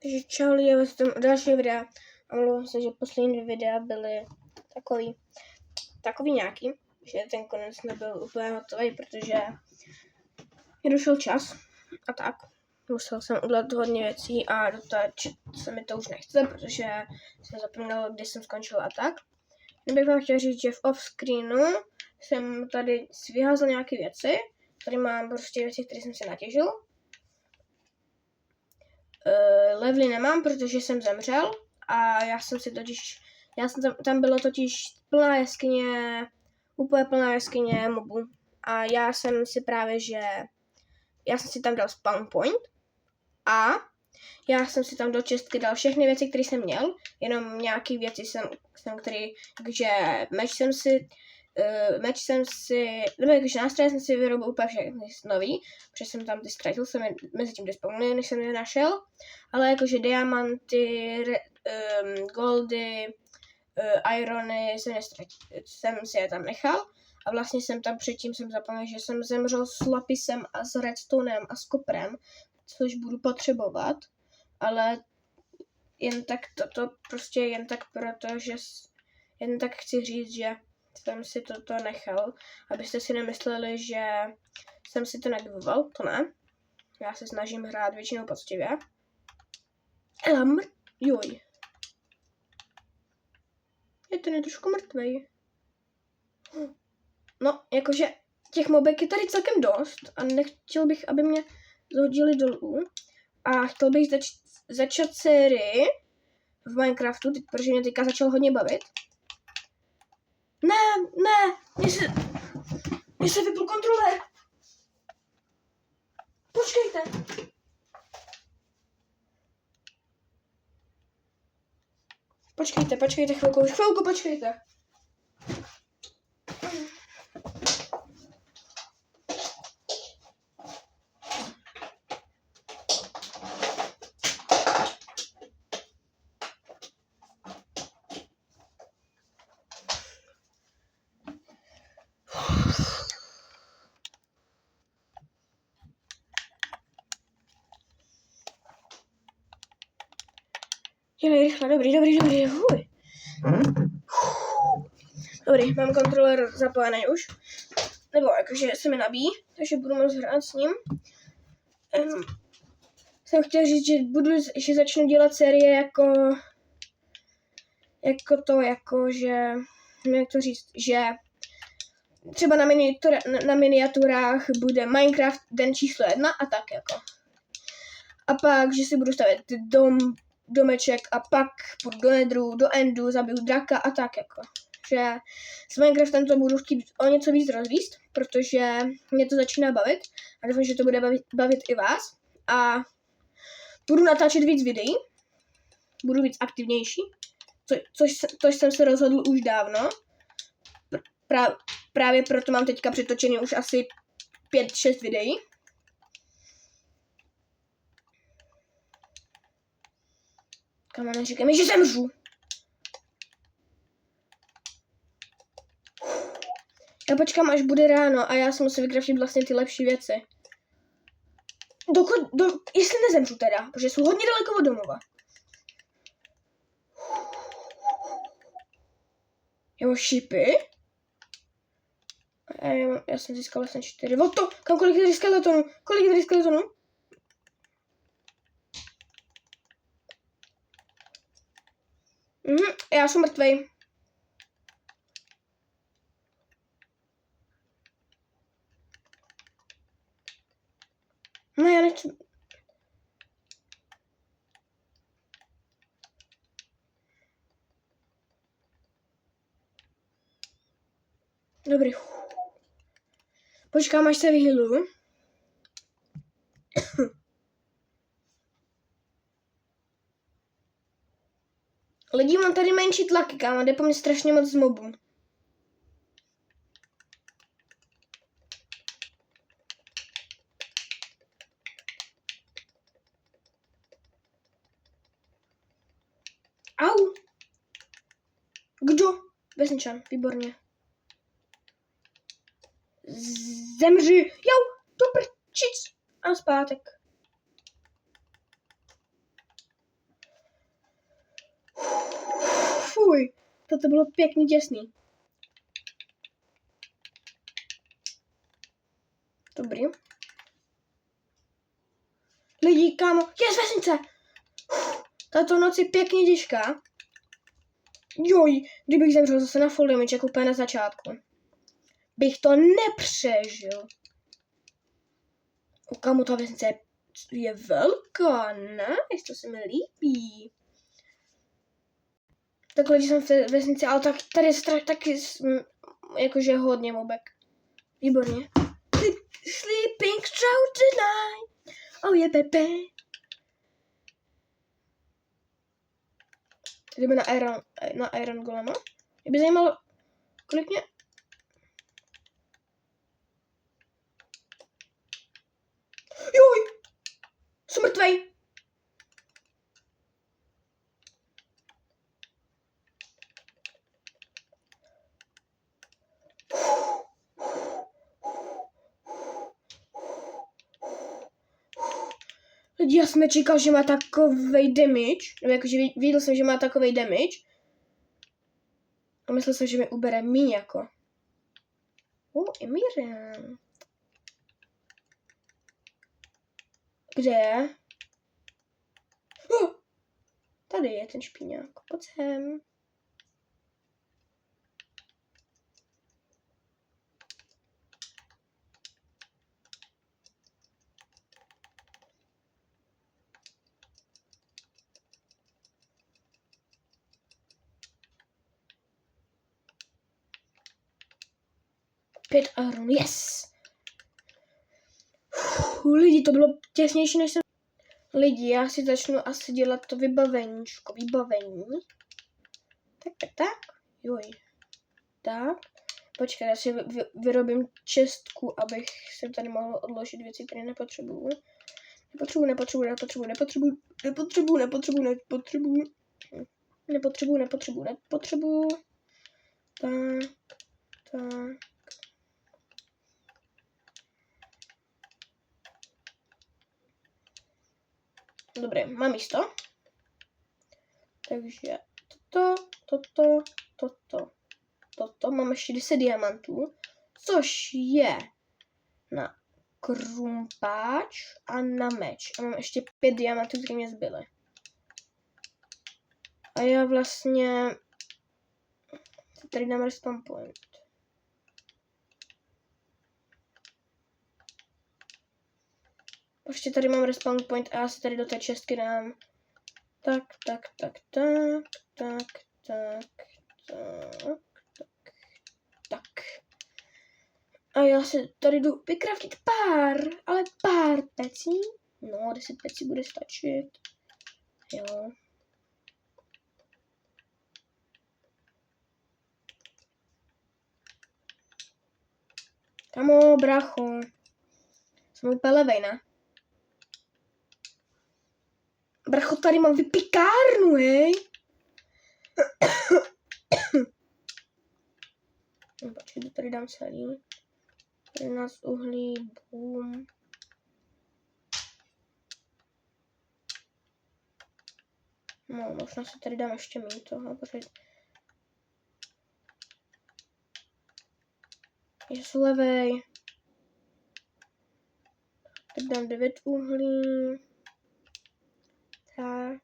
Takže čau lidi, vás tam další videa. A mluvím se, že poslední 2 videa byly takový nějaký, že ten konec nebyl úplně hotový, protože mi došel čas a tak. Musel jsem udělat hodně věcí a doteď se mi to už nechce, protože jsem zapomněla, kdy jsem skončila a tak. Kdybych vám chtěl říct, že v off-screenu jsem tady vyházel nějaké věci. Tady mám prostě věci, které jsem si natěžil. Levely nemám, protože jsem zemřel a tam bylo totiž úplně plná jeskyně mobů a já jsem si tam dal spawn point a já jsem si tam do čestky dal všechny věci, které jsem měl, jenom nějaký věci nástroje jsem si vyrobil úplně všechny nový, protože jsem tam ty ztratil, jsem je mezi tím despawnuji, než jsem je našel, ale jakože diamanty, goldy, irony jsem si je tam nechal a vlastně jsem tam předtím zapomněl, že jsem zemřel s lapisem a s redstonem a s koprem, což budu potřebovat, ale jen tak jen tak chci říct, že jsem si toto nechal, abyste si nemysleli, že jsem si to nedovolil, to ne. Já se snažím hrát většinou poctivě. Joj. Je ten trošku mrtvej. No, jakože těch mobek je tady celkem dost a nechtěl bych, aby mě zhodili dolů. A chtěl bych začat sérii v Minecraftu, protože mě teďka začal hodně bavit. Ne, mně se vypl kontroler. Počkejte chvilku počkejte. Dělej rychle, dobrý. Dobrý, mám kontroler zapojený už. Nebo jakože se mi nabíjí, takže budu moct hrát s ním. Jsem chtěl říct, že začnu dělat série že třeba na miniaturách bude Minecraft den číslo 1 a tak jako. A pak, že si budu stavět domeček a pak půjdu do Netheru, do Endu, zabiju draka a tak jako. Že s Minecraftem to budu chtít o něco víc rozvíst, protože mě to začíná bavit a doufám, že to bude bavit i vás. A budu natáčet víc videí, budu víc aktivnější, což jsem se rozhodl už dávno. Právě proto mám teďka přetočený už asi 5-6 videí. Kamo, neříkej mi, že zemřu. Já počkám, až bude ráno a já si musím vykraftit vlastně ty lepší věci. Jestli nezemřu teda, protože jsou hodně daleko od domova. Já mám šipy. Já jsem získal vlastně 4. Kolik je tady skeletonů? Já jsem mrtvej. No já nechci. Dobrý. Počkám, až se vyhylu. Lidi, mám tady menší tlaky, kámo, jde po mně strašně moc z mobů. Au! Kdo? Vesničan, výborně. Zemři! Jau, to prčic! A zpátek. Toto bylo pěkný, těsný. Dobrý. Lidi, kámo, je z vesnice! Tato noc je pěkně těžká. Joj, kdybych zemřel zase na full damage, jako úplně na začátku. Bych to nepřežil. Kámo, ta vesnice je velká, nice, to se mi líbí. Takhle, když jsem v té vesnici, ale tak tady je taky jakože hodně mobek. Výborně. Sleeping through the night. Oh yeah, baby. Jdeme na Iron Golema. Mě by zajímalo, kolik mě... Juj! Jsem mrtvej! Lidi, já jsem nečekal, že má takovej damage. Nebo jakože viděl jsem, že má takovej damage. A myslel jsem, že mi ubere míň jako. Emíren. Kde je? Tady je ten špíňák. Pojď sem. Pět iron, yes! Lidi, to bylo těsnější, než jsem... Lidi, já si začnu asi dělat to vybavení. Tak. Joj. Tak. Počkej, já si vyrobím čestku, abych se tady mohl odložit věci, které nepotřebuju. Nepotřebuju. Tak. Dobré, mám místo. Takže toto. Mám ještě 10 diamantů, což je na krumpáč a na meč. A mám ještě 5 diamantů, které mě zbyly. A já vlastně tady dám respawn point. Ještě tady mám respawn point a já si tady do té čestky dám tak. A já si tady jdu vykraftit pár pecí. No, 10 pecí bude stačit. Jo. Kamo, brácho. Jsem úplně levej, ne? Bracho, tady mám vypikárnu, hej. Počkej, to tady dám celý. 11 uhlí, boom. No, možná se tady dám ještě méně toho, protože... Jsou levej. Tak dám 9 uhlí. Tak.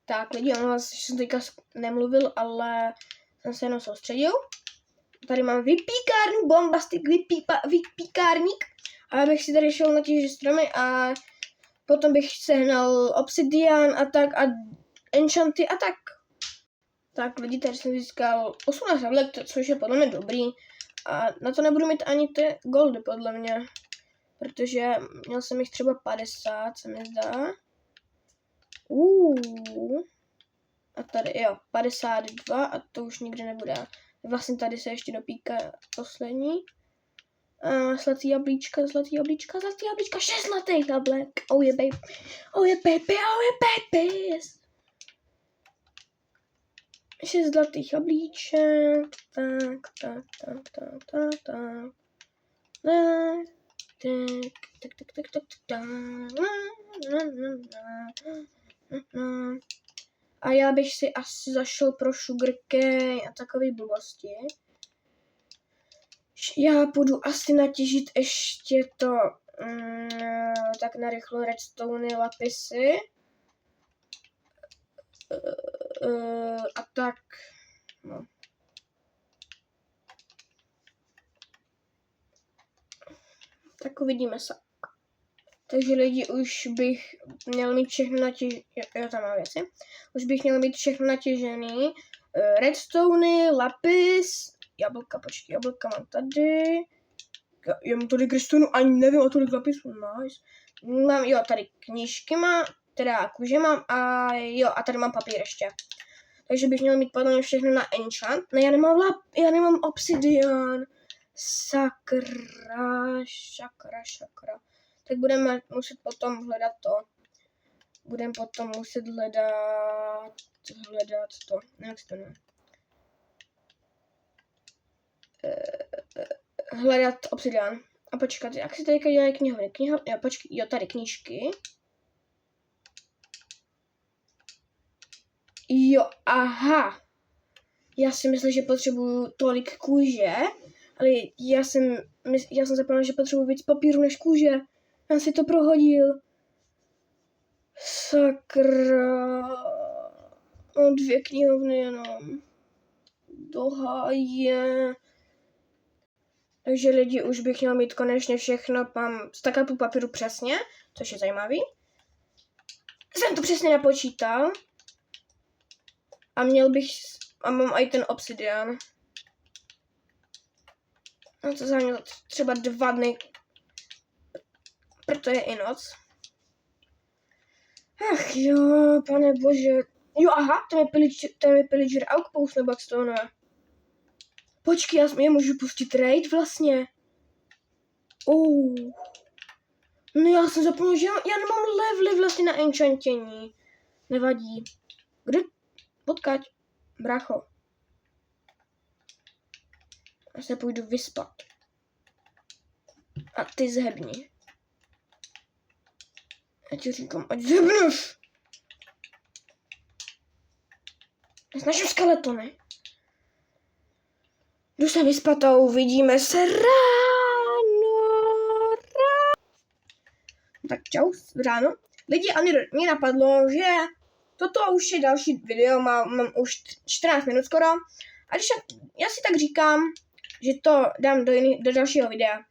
Tak lidi, ono vás, že jsem teďka nemluvil, ale jsem se jenom soustředil. Tady mám vypíkárnu, bombastik, vypíkárník. A abych si tady šel natěžit stromy a potom bych sehnal obsidian a tak a enchanty a tak. Tak lidi, tady jsem získal 18 jablek, což je podle mě dobrý. A na to nebudu mít ani ty goldy podle mě. Protože měl jsem jich třeba 50, se mi zdá. A tady, jo, 52 a to už nikdy nebude. Vlastně tady se ještě dopíká poslední. Zlatý jablíčka, 6 zlatých jablek. Oh yeah baby, oh yeah baby, oh yeah baby. 6 zlatých jablíček, tak. A já bych si asi zašel pro sugarcane a takové blbosti. Já budu asi natěžit ještě to tak narychlo redstone lapisy. A tak, no. Tak uvidíme se. Takže lidi, už bych měl mít všechno natěžený, jo, tam má věci. Už bych měl mít všechno natěžený. Redstone, lapis, jablka, počkej, jablka mám tady. Já mám tady redstone, ani nevím o tolik lapisu, nice. Mám, jo, tady knížky mám, teda kůže mám a jo, a tady mám papír ještě. Takže bych měl mít podle mě všechno na enchant. No já nemám obsidian. Sakra. Tak budeme muset potom hledat to. Budeme potom muset hledat to. Jak se to jmenuje? Hledat obsidian. A počkat, jak se tady dělají knihovny? Jo, tady knížky. Jo, aha. Já si myslím, že potřebuju tolik kůže, ale já jsem zapomněl, že potřebuji víc papíru než kůže. Já si to prohodil. Sakra. Mám 2 knihovny jenom. Doháje. Takže lidi, už bych měl mít konečně všechno. Mám 100 papíru přesně, což je zajímavý. Jsem to přesně napočítal. A mám i ten obsidian. No to za mě třeba 2 dny. Proto je i noc. Ach jo, pane bože. Jo, aha, tam je pillager outpost nebo jak se to jmenuje. Počkej, já můžu pustit raid vlastně. No já jsem zapomněl, že já nemám levely vlastně na enchantění. Nevadí. Kde? Potkať, brácho. Já se půjdu vyspat. A ty zhebni. Já ti říkám, ať zhebneš. Snažím skeletony. Jdu se vyspat a uvidíme se ráno. Tak čau, ráno. Lidi, a mě napadlo, že toto už je další video, mám už 14 minut skoro. A když já si tak říkám, že to dám do dalšího videa.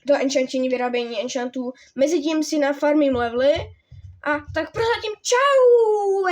Do enchantění, vyrábění enchantů. Mezitím si nafarmím levely. A tak prozatím čau!